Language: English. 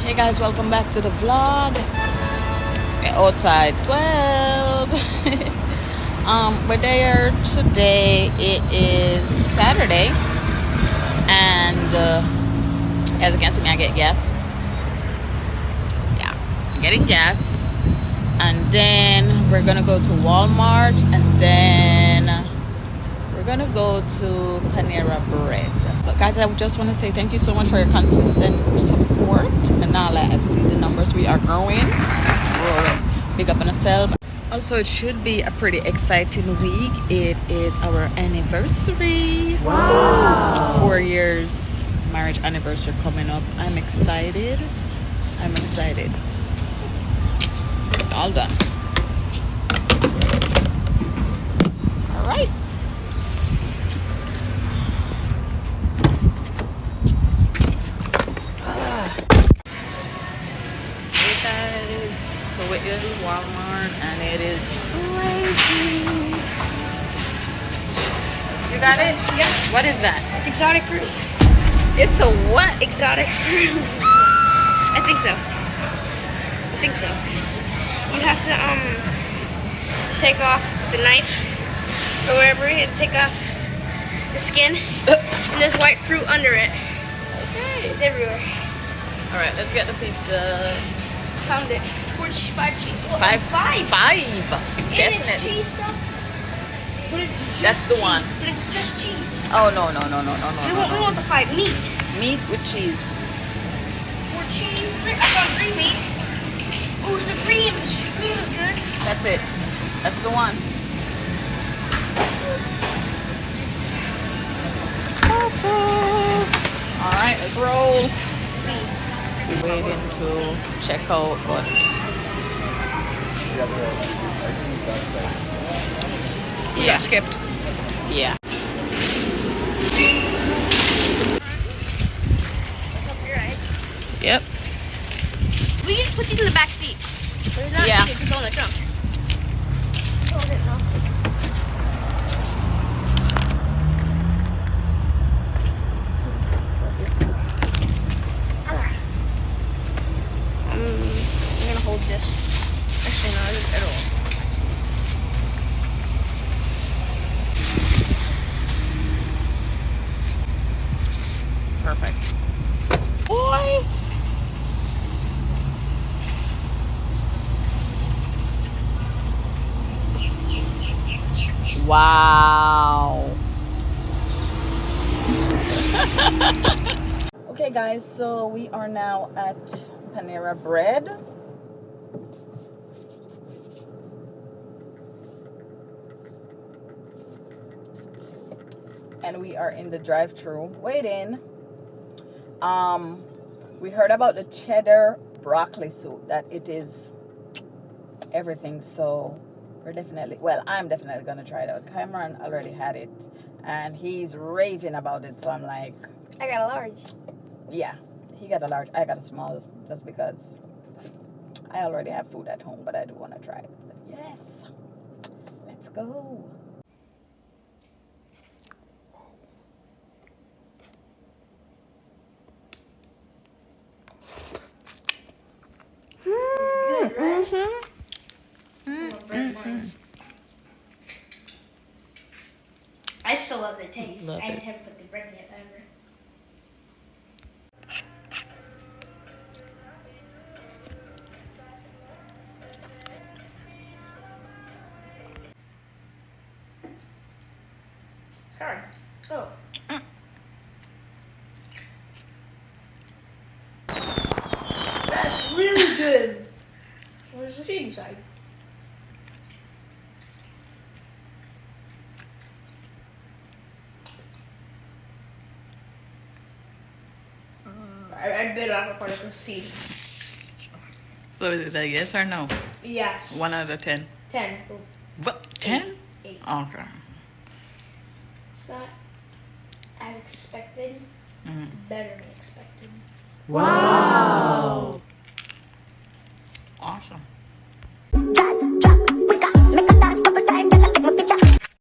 Hey guys, welcome back to the vlog. We're outside 12. We're there today. It is Saturday, and as you can see me, I get gas. Yeah, I'm getting gas, and then we're gonna go to Walmart, and then we're gonna go to Panera Bread. But guys, I just want to say thank you so much for your consistent support, and now that I've seen the numbers, we are growing. Big up on ourselves. Also, it should be a pretty exciting week. It is our anniversary. Wow! 4 years marriage anniversary coming up. I'm excited. All done. All right. So we're in Walmart and it is crazy. You got it? Yep. What is that? It's exotic fruit. It's a what? Exotic fruit. I think so. You have to take off the knife or wherever you take off the skin. And there's white fruit under it. Okay. It's everywhere. Alright, let's get the pizza. Found it. 5 cheese. Oh, Five. And Definitely. it's cheese stuff. But it's just That's the cheese. one. But it's just cheese. Oh no. We want the 5 meat. Meat with cheese. 4 cheese. I found 3 meat. Oh, supreme. The supreme is good. That's it. That's the one. Perfect. Alright, let's roll. Waiting to check out, but yeah, skipped. Yeah. Yep. We can put these in the back seat. But it's not Yeah. needed to go in the trunk. Hold it now. I'm gonna hold this. Actually, no, it'll. Perfect. Boy. Wow. Okay guys, so we are now at Panera Bread. And we are in the drive-thru waiting. We heard about the cheddar broccoli soup, that it is everything, so I'm definitely gonna try it out. Cameron already had it and he's raving about it, so I'm like, I got a large. yeah, he got a large, I got a small, just because I already have food at home, but I do want to try it. But yes, let's go. Good, right? I still love the taste. Love I just it. haven't put the bread yet ever. Sorry. Oh. That's really good. Where's the seeding side? I bit off a part of the seed. So is it a yes or no? Yes. 1 out of 10. 10. What? 10? 8. Okay. It's not as expected. Mm. It's better than expected. Wow.